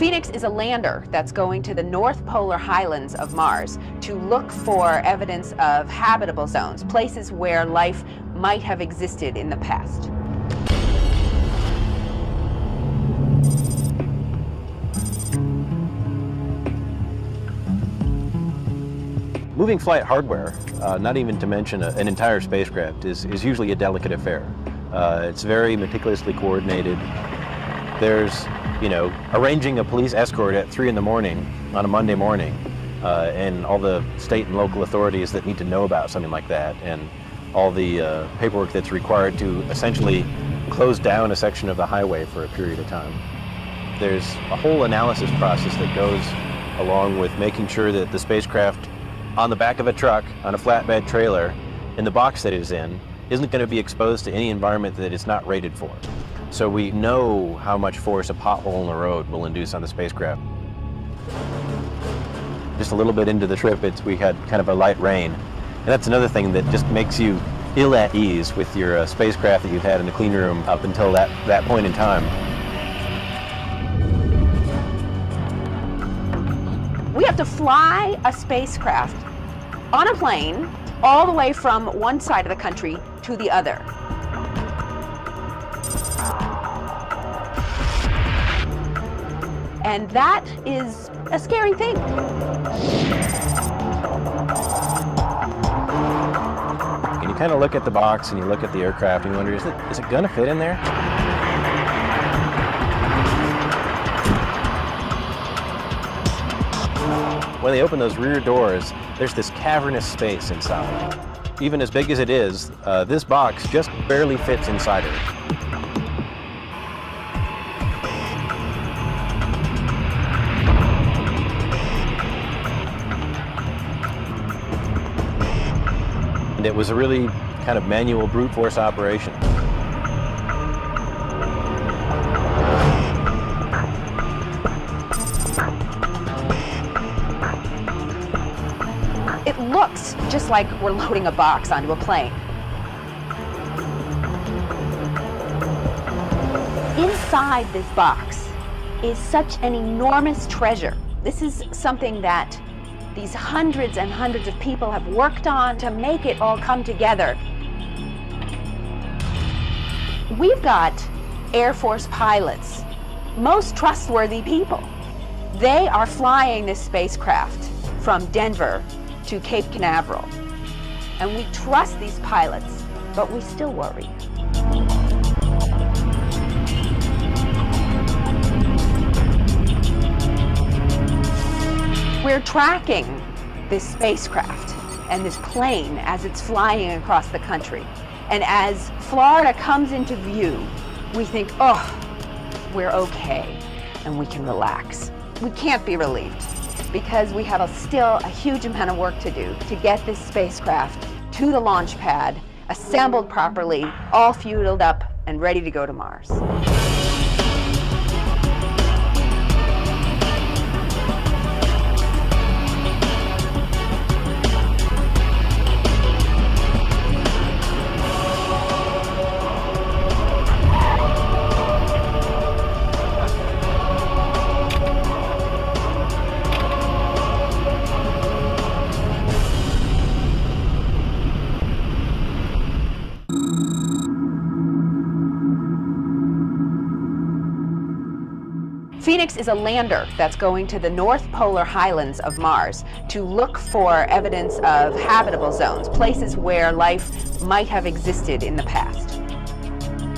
Phoenix is a lander that's going to the North Polar Highlands of Mars to look for evidence of habitable zones, places where life might have existed in the past. Moving flight hardware, not even to mention an entire spacecraft, is usually a delicate affair. It's very meticulously coordinated. There's, arranging a police escort at 3 in the morning on a Monday morning, and all the state and local authorities that need to know about something like that, and all the paperwork that's required to essentially close down a section of the highway for a period of time. There's a whole analysis process that goes along with making sure that the spacecraft on the back of a truck, on a flatbed trailer, in the box that it is in, isn't going to be exposed to any environment that it's not rated for. So we know how much force a pothole in the road will induce on the spacecraft. Just a little bit into the trip, we had kind of a light rain. And that's another thing that just makes you ill at ease with your spacecraft that you've had in the clean room up until that point in time. We have to fly a spacecraft on a plane all the way from one side of the country to the other. And that is a scary thing. And you kind of look at the box and you look at the aircraft and you wonder, is it going to fit in there? When they open those rear doors, there's this cavernous space inside. Even as big as it is, this box just barely fits inside of it. And it was a really kind of manual brute force operation. It looks just like we're loading a box onto a plane. Inside this box is such an enormous treasure. This is something that these hundreds and hundreds of people have worked on to make it all come together. We've got Air Force pilots, most trustworthy people. They are flying this spacecraft from Denver to Cape Canaveral. And we trust these pilots, but we still worry. We're tracking this spacecraft and this plane as it's flying across the country. And as Florida comes into view, we think, oh, we're okay, and we can relax. We can't be relieved, because we have still a huge amount of work to do to get this spacecraft to the launch pad, assembled properly, all fueled up and ready to go to Mars. Phoenix is a lander that's going to the North Polar Highlands of Mars to look for evidence of habitable zones, places where life might have existed in the past.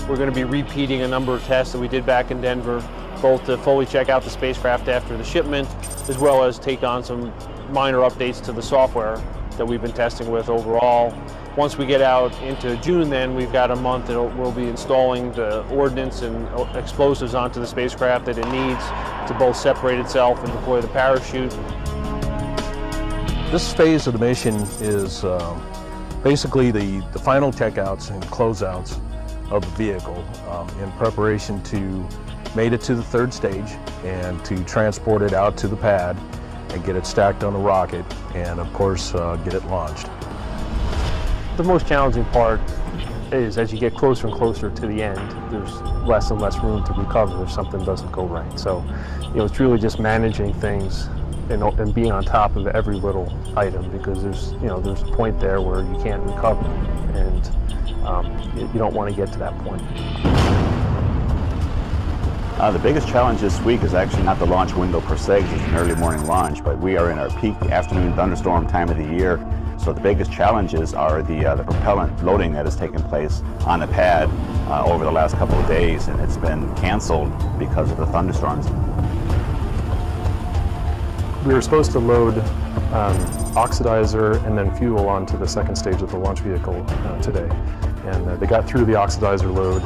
We're going to be repeating a number of tests that we did back in Denver, both to fully check out the spacecraft after the shipment, as well as take on some minor updates to the software that we've been testing with overall. Once we get out into June, then we've got a month that we'll be installing the ordnance and explosives onto the spacecraft that it needs to both separate itself and deploy the parachute. This phase of the mission is basically the final checkouts and closeouts of the vehicle in preparation to make it to the third stage and to transport it out to the pad and get it stacked on the rocket and, of course, get it launched. The most challenging part is as you get closer and closer to the end, there's less and less room to recover if something doesn't go right. So, it's really just managing things and being on top of every little item, because there's a point there where you can't recover, and you don't want to get to that point. The biggest challenge this week is actually not the launch window per se, because it's an early morning launch, but we are in our peak afternoon thunderstorm time of the year. So the biggest challenges are the propellant loading that has taken place on the pad over the last couple of days, and it's been canceled because of the thunderstorms. We were supposed to load oxidizer and then fuel onto the second stage of the launch vehicle today, and they got through the oxidizer load,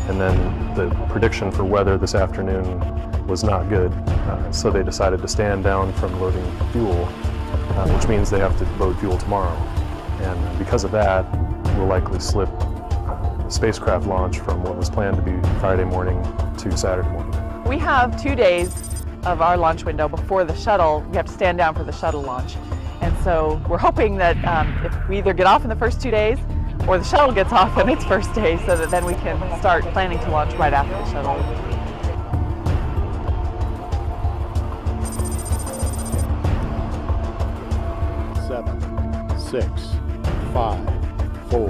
and then the prediction for weather this afternoon was not good, so they decided to stand down from loading fuel, which means they have to load fuel tomorrow. And because of that, we'll likely slip spacecraft launch from what was planned to be Friday morning to Saturday morning. We have 2 days of our launch window before the shuttle. We have to stand down for the shuttle launch. And so we're hoping that if we either get off in the first 2 days or the shuttle gets off on its first day, so that then we can start planning to launch right after the shuttle. Seven, 6, 5, 4.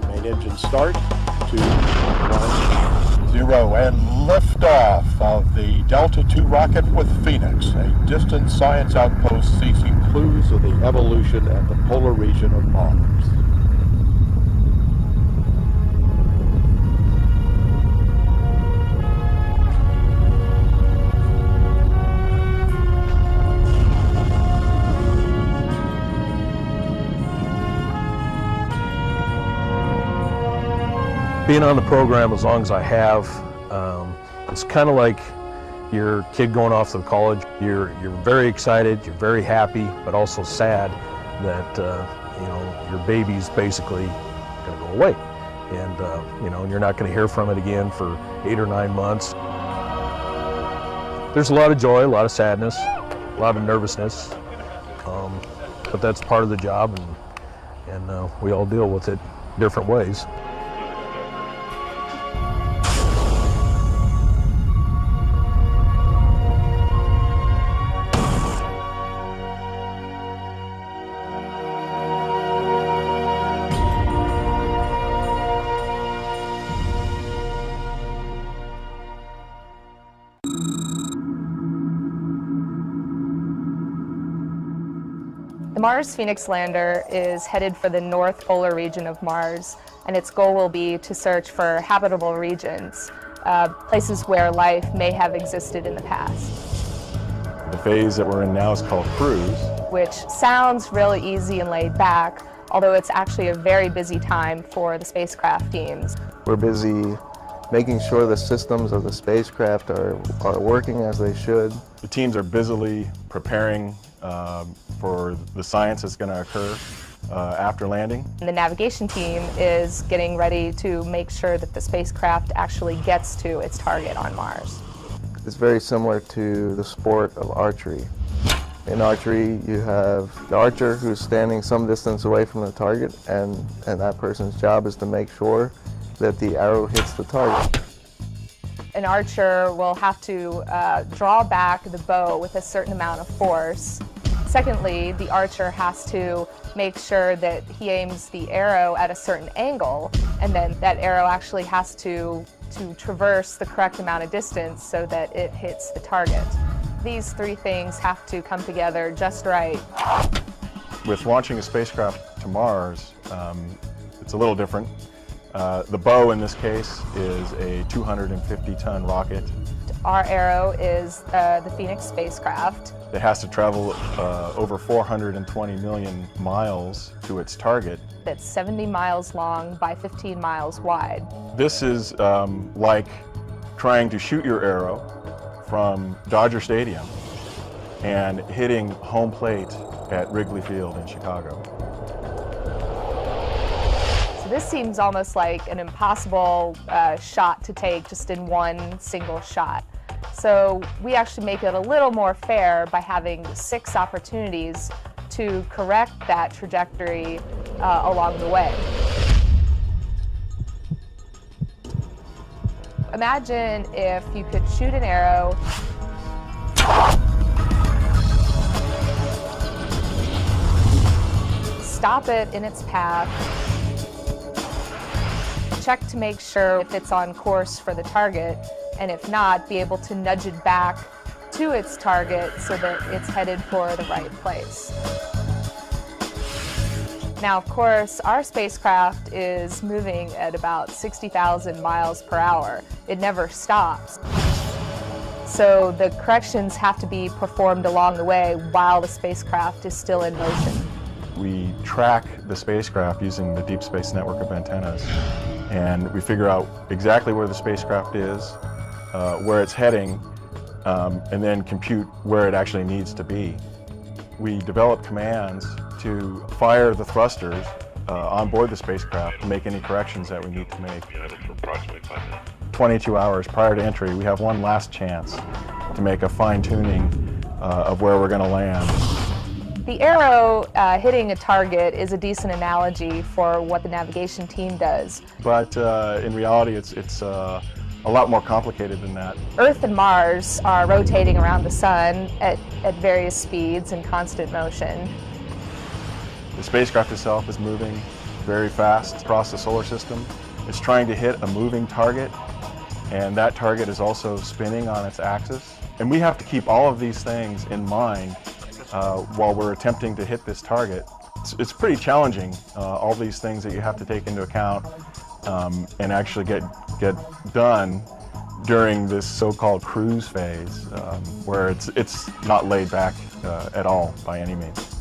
Main engine start. 2, 1, 0, and liftoff of the Delta II rocket with Phoenix, a distant science outpost seeking clues of the evolution at the polar region of Mars. Being on the program as long as I have, it's kind of like your kid going off to college. You're very excited, you're very happy, but also sad that your baby's basically going to go away, and you're not going to hear from it again for 8 or 9 months. There's a lot of joy, a lot of sadness, a lot of nervousness, but that's part of the job, and we all deal with it different ways. The Mars Phoenix lander is headed for the north polar region of Mars, and its goal will be to search for habitable regions, places where life may have existed in the past. The phase that we're in now is called cruise, which sounds really easy and laid back, although it's actually a very busy time for the spacecraft teams. We're busy making sure the systems of the spacecraft are working as they should. The teams are busily preparing for the science that's going to occur after landing. The navigation team is getting ready to make sure that the spacecraft actually gets to its target on Mars. It's very similar to the sport of archery. In archery, you have the archer who's standing some distance away from the target, and that person's job is to make sure that the arrow hits the target. An archer will have to draw back the bow with a certain amount of force. Secondly, the archer has to make sure that he aims the arrow at a certain angle, and then that arrow actually has to traverse the correct amount of distance so that it hits the target. These three things have to come together just right. With launching a spacecraft to Mars, it's a little different. The bow in this case is a 250-ton rocket. Our arrow is the Phoenix spacecraft. It has to travel over 420 million miles to its target. That's 70 miles long by 15 miles wide. This is like trying to shoot your arrow from Dodger Stadium and hitting home plate at Wrigley Field in Chicago. So this seems almost like an impossible shot to take just in one single shot. So we actually make it a little more fair by having 6 opportunities to correct that trajectory along the way. Imagine if you could shoot an arrow stop it in its path, check to make sure if it's on course for the target, and if not, be able to nudge it back to its target so that it's headed for the right place. Now, of course, our spacecraft is moving at about 60,000 miles per hour. It never stops. So the corrections have to be performed along the way while the spacecraft is still in motion. We track the spacecraft using the Deep Space Network of antennas, and we figure out exactly where the spacecraft is, where it's heading, and then compute where it actually needs to be. We develop commands to fire the thrusters on board the spacecraft to make any corrections that we need to make. 22 hours prior to entry, we have one last chance to make a fine-tuning of where we're going to land. The arrow hitting a target is a decent analogy for what the navigation team does. But in reality, it's a lot more complicated than that. Earth and Mars are rotating around the sun at various speeds in constant motion. The spacecraft itself is moving very fast across the solar system. It's trying to hit a moving target, and that target is also spinning on its axis. And we have to keep all of these things in mind while we're attempting to hit this target. It's pretty challenging, all these things that you have to take into account and actually get done during this so-called cruise phase, where it's not laid back at all by any means.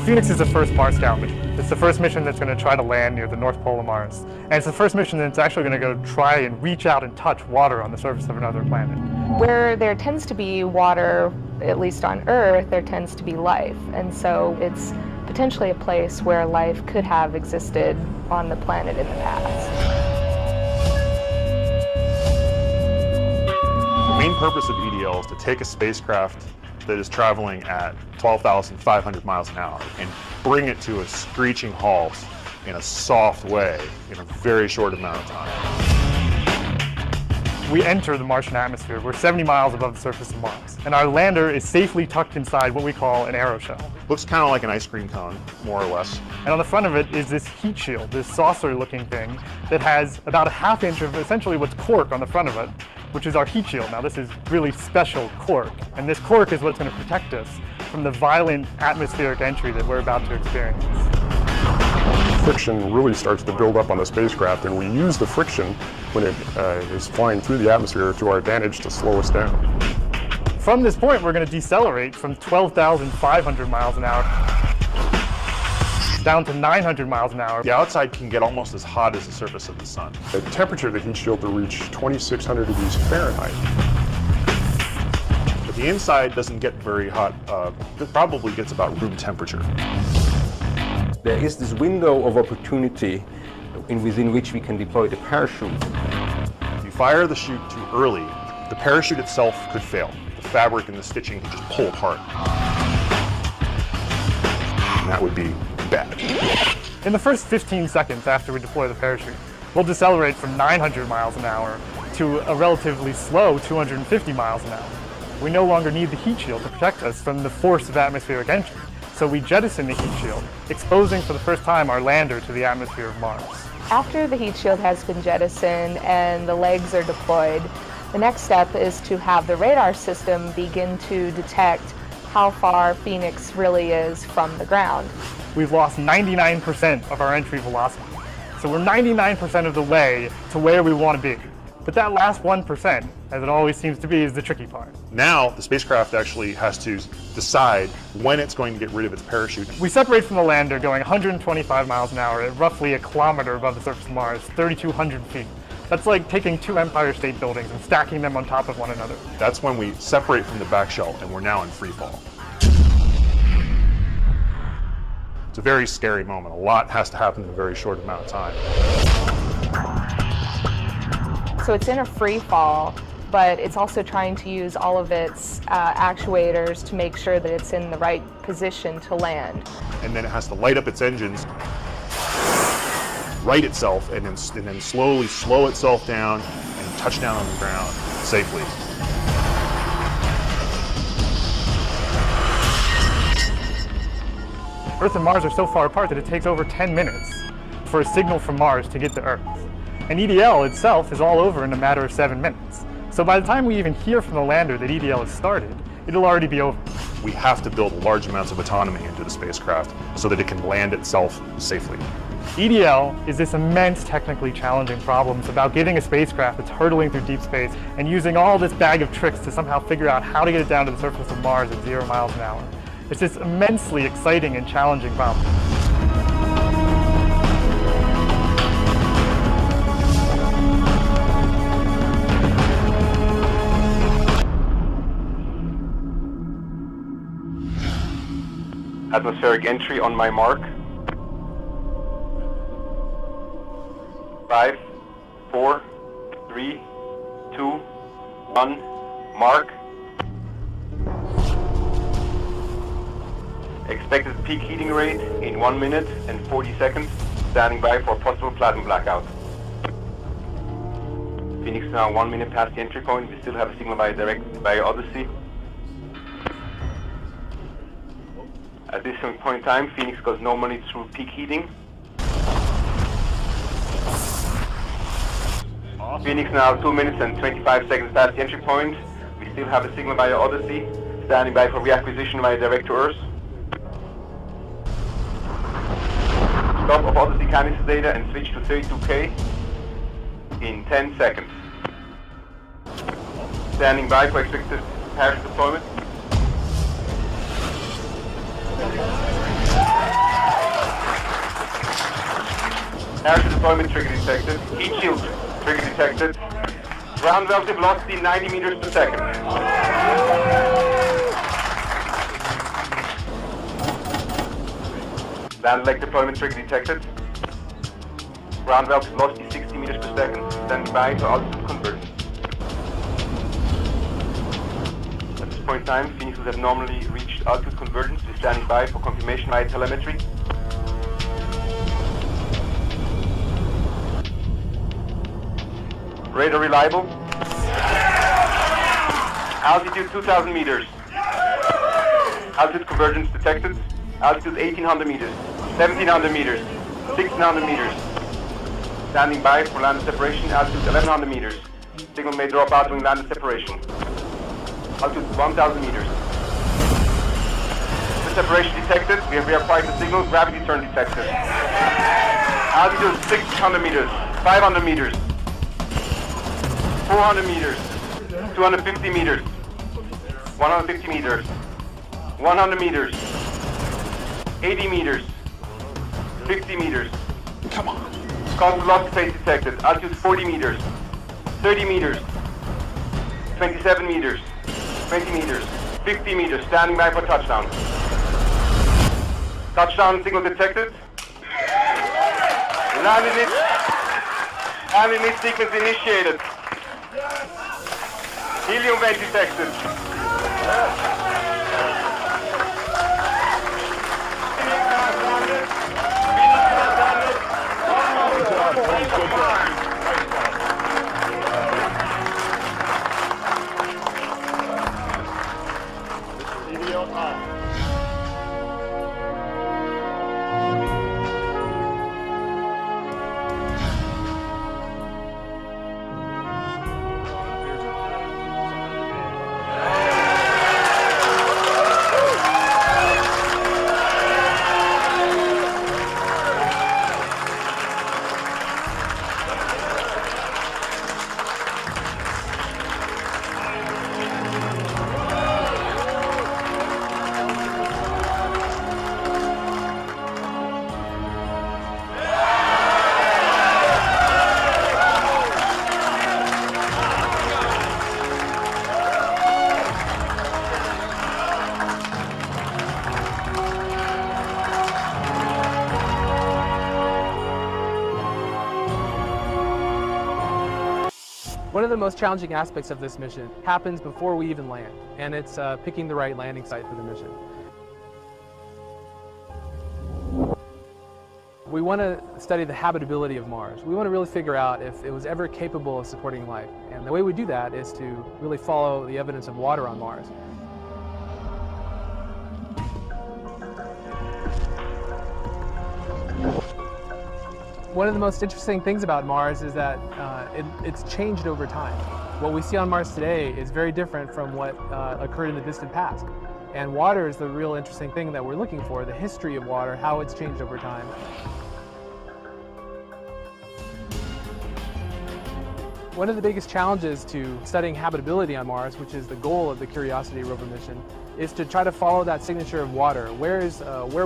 Phoenix is the first Mars scout mission. It's the first mission that's going to try to land near the North Pole of Mars. And it's the first mission that's actually going to go try and reach out and touch water on the surface of another planet. Where there tends to be water, at least on Earth, there tends to be life. And so it's potentially a place where life could have existed on the planet in the past. The main purpose of EDL is to take a spacecraft that is traveling at 12,500 miles an hour and bring it to a screeching halt in a soft way in a very short amount of time. We enter the Martian atmosphere. We're 70 miles above the surface of Mars, and our lander is safely tucked inside what we call an aeroshell. Looks kind of like an ice cream cone, more or less. And on the front of it is this heat shield, this saucer-looking thing that has about a half inch of essentially what's cork on the front of it, which is our heat shield. Now, this is really special cork, and this cork is what's going to protect us from the violent atmospheric entry that we're about to experience. Friction really starts to build up on the spacecraft, and we use the friction when it is flying through the atmosphere to our advantage to slow us down. From this point, we're going to decelerate from 12,500 miles an hour down to 900 miles an hour. The outside can get almost as hot as the surface of the sun. The temperature of the heat shield will reach 2,600 degrees Fahrenheit. But the inside doesn't get very hot. It probably gets about room temperature. There is this window of opportunity within which we can deploy the parachute. If you fire the chute too early, the parachute itself could fail. The fabric and the stitching could just pull apart. And that would be bad. In the first 15 seconds after we deploy the parachute, we'll decelerate from 900 miles an hour to a relatively slow 250 miles an hour. We no longer need the heat shield to protect us from the force of atmospheric entry, so we jettison the heat shield, exposing for the first time our lander to the atmosphere of Mars. After the heat shield has been jettisoned and the legs are deployed, The next step is to have the radar system begin to detect how far Phoenix really is from the ground. We've lost 99% of our entry velocity. So we're 99% of the way to where we want to be. But that last 1%, as it always seems to be, is the tricky part. Now, the spacecraft actually has to decide when it's going to get rid of its parachute. We separate from the lander going 125 miles an hour at roughly a kilometer above the surface of Mars, 3,200 feet. That's like taking 2 Empire State Buildings and stacking them on top of one another. That's when we separate from the back shell and we're now in free fall. It's a very scary moment. A lot has to happen in a very short amount of time. So it's in a free fall, but it's also trying to use all of its actuators to make sure that it's in the right position to land. And then it has to light up its engines, right itself, and then slowly slow itself down and touch down on the ground safely. Earth and Mars are so far apart that it takes over 10 minutes for a signal from Mars to get to Earth. And EDL itself is all over in a matter of 7 minutes. So by the time we even hear from the lander that EDL has started, it'll already be over. We have to build large amounts of autonomy into the spacecraft so that it can land itself safely. EDL is this immense technically challenging problem. It's about getting a spacecraft that's hurtling through deep space and using all this bag of tricks to somehow figure out how to get it down to the surface of Mars at 0 miles an hour. It's this immensely exciting and challenging problem. Atmospheric entry on my mark. 5, 4, 3, 2, 1, mark. Expected peak heating rate in 1 minute and 40 seconds. Standing by for possible platinum blackout. Phoenix now 1 minute past the entry point. We still have a signal via Odyssey. At this point in time, Phoenix goes normally through peak heating. Phoenix now 2 minutes and 25 seconds past the entry point. We still have a signal via Odyssey. Standing by for reacquisition via direct to Earth. Stop of Odyssey canister data and switch to 32K in 10 seconds. Standing by for expected parachute deployment. Parachute deployment trigger detected. Heat shield trigger detected. Ground relative velocity 90 meters per second. Land leg deployment trigger detected. Ground relative velocity 60 meters per second. Standing by for altitude convergence. At this point in time, Phoenix will have normally reached altitude convergence. We're standing by for confirmation via telemetry. Radar reliable. Altitude 2,000 meters. Altitude convergence detected. Altitude 1,800 meters, 1,700 meters, 1,600 meters. Standing by for landing separation. Altitude 1,100 meters. Signal may drop out during landing separation. Altitude 1,000 meters. The separation detected. We have reacquired the signal. Gravity turn detected. Altitude 600 meters, 500 meters. 400 meters, 250 meters, 150 meters, 100 meters, 80 meters, 50 meters. Come on. Constant velocity phase detected. Altitude 40 meters, 30 meters, 27 meters, 20 meters, 50 meters. Standing by for touchdown. Touchdown signal detected. Landing it. Landing it sequence initiated. Helium vent detected. One of the most challenging aspects of this mission happens before we even land, and it's picking the right landing site for the mission. We want to study the habitability of Mars. We want to really figure out if it was ever capable of supporting life. And the way we do that is to really follow the evidence of water on Mars. One of the most interesting things about Mars is that it's changed over time. What we see on Mars today is very different from what occurred in the distant past. And water is the real interesting thing that we're looking for, the history of water, how it's changed over time. One of the biggest challenges to studying habitability on Mars, which is the goal of the Curiosity rover mission, is to try to follow that signature of water. Where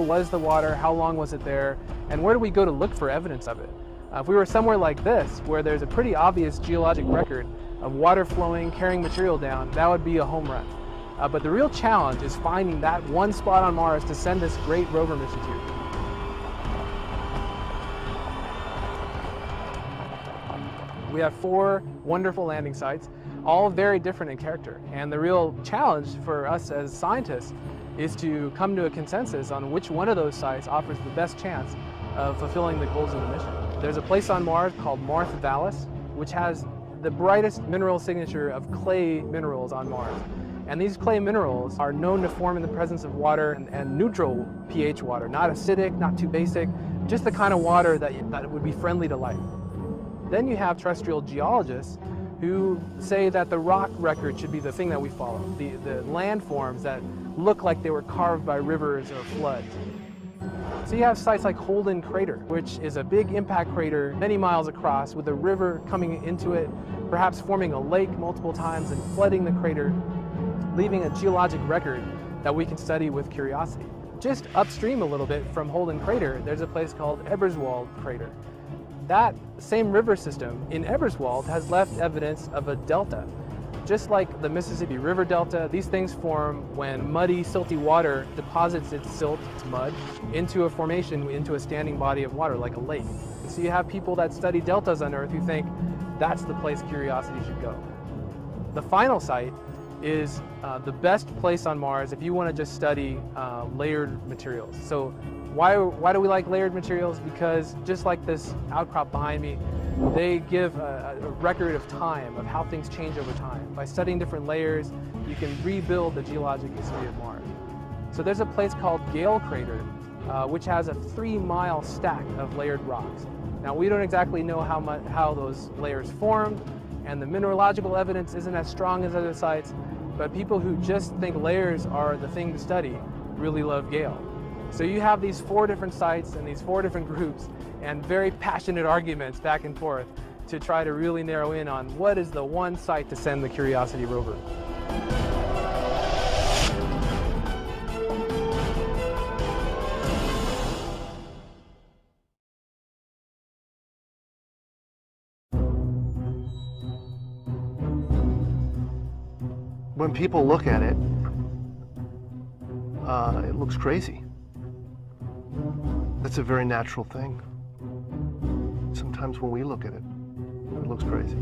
was the water? How long was it there? And where do we go to look for evidence of it? If we were somewhere like this, where there's a pretty obvious geologic record of water flowing, carrying material down, that would be a home run. But the real challenge is finding that one spot on Mars to send this great rover mission to. We have 4 wonderful landing sites, all very different in character. And the real challenge for us as scientists is to come to a consensus on which one of those sites offers the best chance of fulfilling the goals of the mission. There's a place on Mars called Mars Vallis, which has the brightest mineral signature of clay minerals on Mars. And these clay minerals are known to form in the presence of water and neutral pH water, not acidic, not too basic, just the kind of water that would be friendly to life. Then you have terrestrial geologists who say that the rock record should be the thing that we follow, the landforms that look like they were carved by rivers or floods. So you have sites like Holden Crater, which is a big impact crater many miles across with a river coming into it, perhaps forming a lake multiple times and flooding the crater, leaving a geologic record that we can study with Curiosity. Just upstream a little bit from Holden Crater, there's a place called Eberswald Crater. That same river system in Eberswald has left evidence of a delta. Just like the Mississippi River Delta, these things form when muddy, silty water deposits its silt, its mud, into a formation, into a standing body of water, like a lake. And so you have people that study deltas on Earth who think that's the place Curiosity should go. The final site is the best place on Mars if you want to just study layered materials. So why do we like layered materials? Because just like this outcrop behind me, they give a record of time, of how things change over time. By studying different layers, you can rebuild the geologic history of Mars. So there's a place called Gale Crater, which has a 3-mile stack of layered rocks. Now we don't exactly know how those layers formed, and the mineralogical evidence isn't as strong as other sites, but people who just think layers are the thing to study really love Gale. So you have these 4 different sites and these 4 different groups and very passionate arguments back and forth to try to really narrow in on what is the one site to send the Curiosity rover. When people look at it, it looks crazy. That's a very natural thing. Sometimes when we look at it, it looks crazy.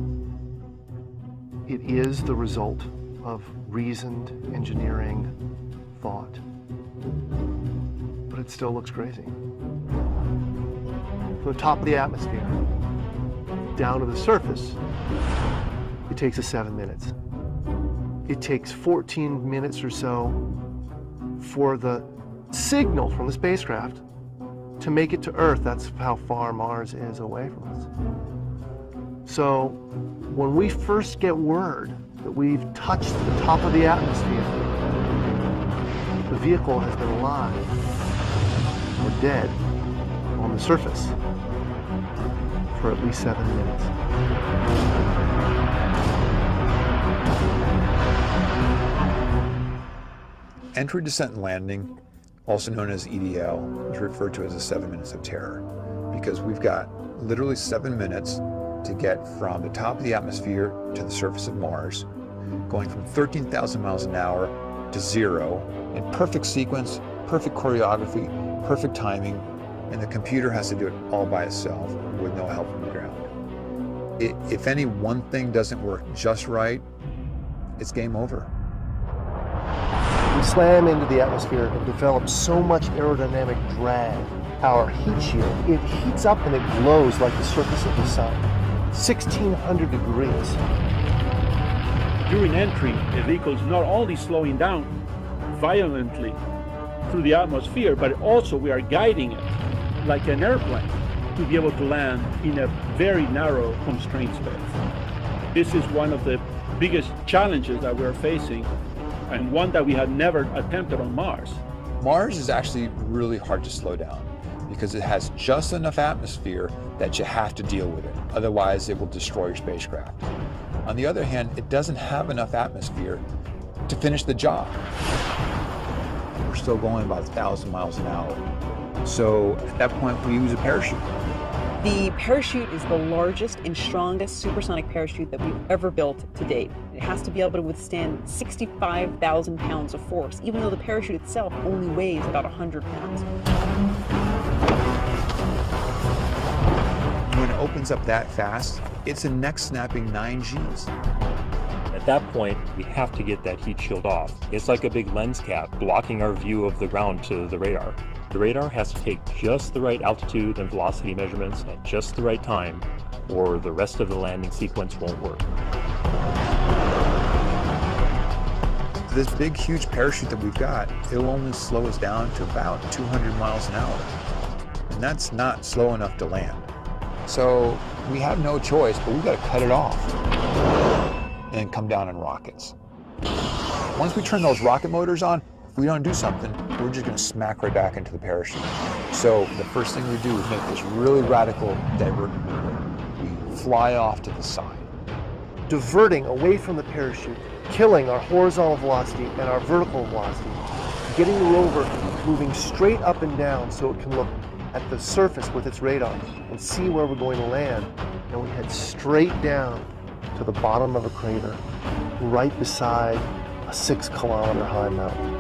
It is the result of reasoned engineering thought, but it still looks crazy. From the top of the atmosphere down to the surface, it takes us 7 minutes. It takes 14 minutes or so for the signal from the spacecraft to make it to Earth. That's how far Mars is away from us. So when we first get word that we've touched the top of the atmosphere, the vehicle has been alive or dead on the surface for at least 7 minutes. Entry, descent, and landing, also known as EDL, is referred to as the 7 minutes of terror, because we've got literally 7 minutes to get from the top of the atmosphere to the surface of Mars, going from 13,000 miles an hour to 0 in perfect sequence, perfect choreography, perfect timing, and the computer has to do it all by itself with no help from the ground. If any one thing doesn't work just right, it's game over. We slam into the atmosphere and develop so much aerodynamic drag. Our heat shield, it heats up and it glows like the surface of the sun. 1,600 degrees. During entry, the vehicle is not only slowing down violently through the atmosphere, but also we are guiding it like an airplane to be able to land in a very narrow, constrained space. This is one of the biggest challenges that we're facing, and one that we had never attempted on Mars. Mars is actually really hard to slow down because it has just enough atmosphere that you have to deal with it. Otherwise, it will destroy your spacecraft. On the other hand, it doesn't have enough atmosphere to finish the job. We're still going about 1,000 miles an hour. So at that point, we use a parachute. The parachute is the largest and strongest supersonic parachute that we've ever built to date. It has to be able to withstand 65,000 pounds of force, even though the parachute itself only weighs about 100 pounds. When it opens up that fast, it's a neck-snapping 9 Gs. At that point, we have to get that heat shield off. It's like a big lens cap blocking our view of the ground to the radar. The radar has to take just the right altitude and velocity measurements at just the right time, or the rest of the landing sequence won't work. This big, huge parachute that we've got, it'll only slow us down to about 200 miles an hour. And that's not slow enough to land. So we have no choice, but we've got to cut it off and come down in rockets. Once we turn those rocket motors on, if we don't do something, we're just going to smack right back into the parachute. So the first thing we do is make this really radical divert maneuver. We fly off to the side. Diverting away from the parachute, killing our horizontal velocity and our vertical velocity, getting the rover moving straight up and down so it can look at the surface with its radar and see where we're going to land. And we head straight down to the bottom of a crater, right beside a 6-kilometer high mountain.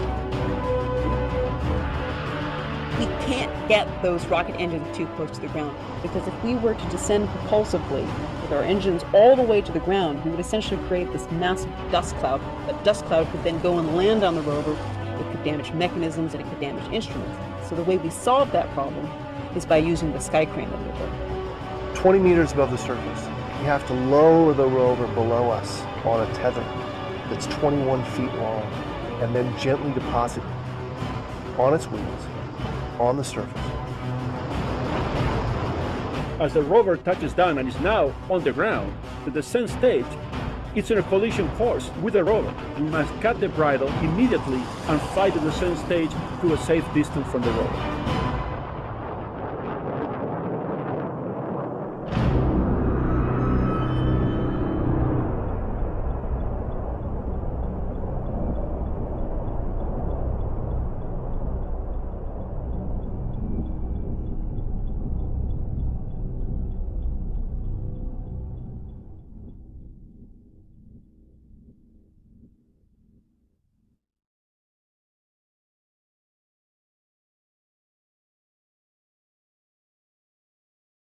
We can't get those rocket engines too close to the ground, because if we were to descend propulsively with our engines all the way to the ground, we would essentially create this massive dust cloud. That dust cloud could then go and land on the rover. It could damage mechanisms and it could damage instruments. So the way we solve that problem is by using the sky crane that we built. 20 meters above the surface, we have to lower the rover below us on a tether that's 21 feet long, and then gently deposit on its wheels on the surface. As the rover touches down and is now on the ground, the descent stage, it's in a collision course with the rover. We must cut the bridle immediately and fly the descent stage to a safe distance from the rover.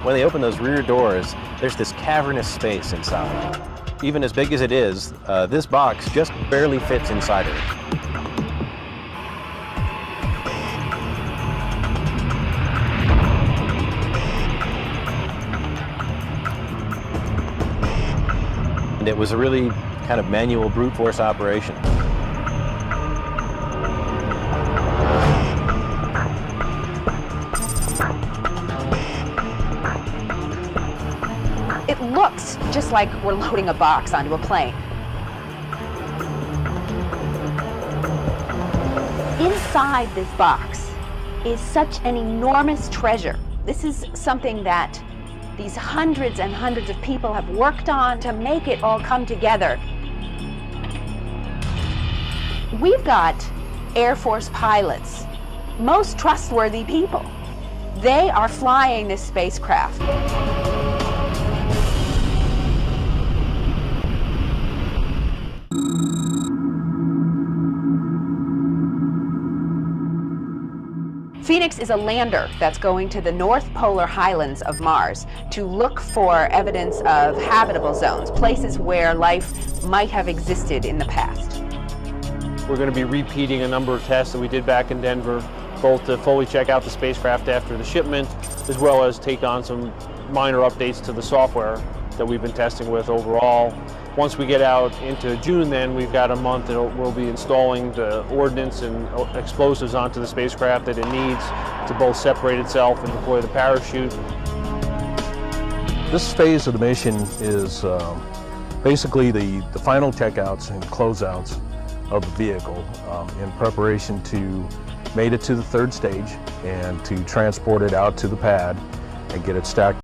When they open those rear doors, there's this cavernous space inside. Even as big as it is, this box just barely fits inside of it. And it was a really kind of manual brute force operation. It looks just like we're loading a box onto a plane. Inside this box is such an enormous treasure. This is something that these hundreds and hundreds of people have worked on to make it all come together. We've got Air Force pilots, most trustworthy people. They are flying this spacecraft. Phoenix is a lander that's going to the North Polar Highlands of Mars to look for evidence of habitable zones, places where life might have existed in the past. We're going to be repeating a number of tests that we did back in Denver, both to fully check out the spacecraft after the shipment, as well as take on some minor updates to the software that we've been testing with overall. Once we get out into June, then we've got a month that we'll be installing the ordnance and explosives onto the spacecraft that it needs to both separate itself and deploy the parachute. This phase of the mission is basically the final checkouts and closeouts of the vehicle in preparation to mate it to the third stage and to transport it out to the pad and get it stacked.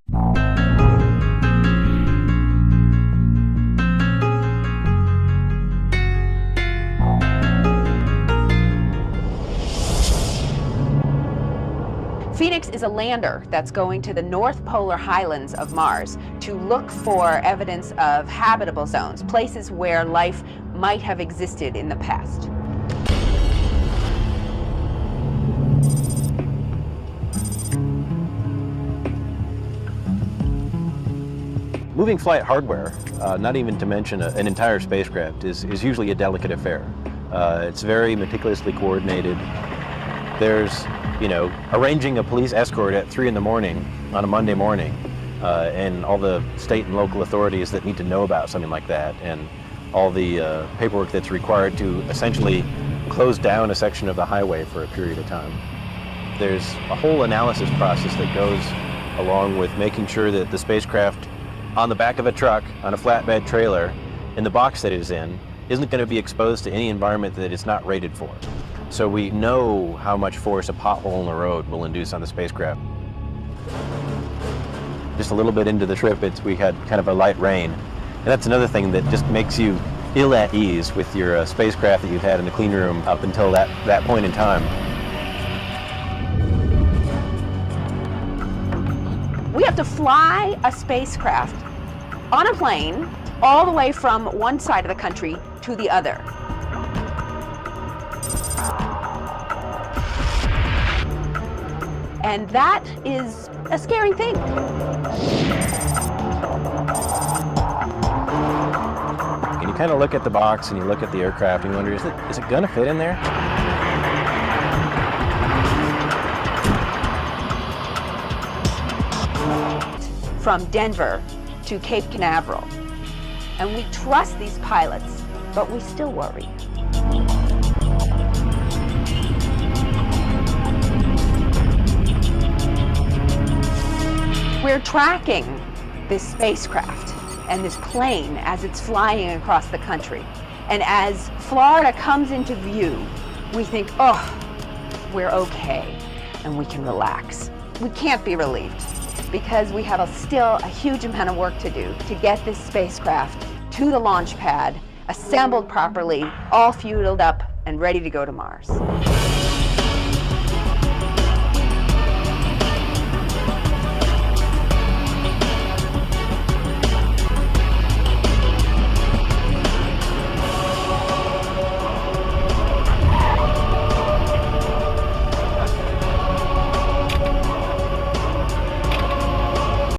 Phoenix is a lander that's going to the North Polar Highlands of Mars to look for evidence of habitable zones, places where life might have existed in the past. Moving flight hardware, not even to mention an entire spacecraft, is usually a delicate affair. It's very meticulously coordinated. There's, arranging a police escort at 3 in the morning on a Monday morning, and all the state and local authorities that need to know about something like that, and all the paperwork that's required to essentially close down a section of the highway for a period of time. There's a whole analysis process that goes along with making sure that the spacecraft on the back of a truck, on a flatbed trailer, in the box that it is in, isn't going to be exposed to any environment that it's not rated for. So we know how much force a pothole in the road will induce on the spacecraft. Just a little bit into the trip, we had kind of a light rain. And that's another thing that just makes you ill at ease with your spacecraft that you've had in the clean room up until that point in time. We have to fly a spacecraft on a plane all the way from one side of the country to the other. And that is a scary thing. And you kind of look at the box and you look at the aircraft and you wonder, is it gonna fit in there? From Denver to Cape Canaveral. And we trust these pilots, but we still worry. We're tracking this spacecraft and this plane as it's flying across the country. And as Florida comes into view, we think, oh, we're okay, and we can relax. We can't be relieved, because we have still a huge amount of work to do to get this spacecraft to the launch pad, assembled properly, all fueled up, and ready to go to Mars.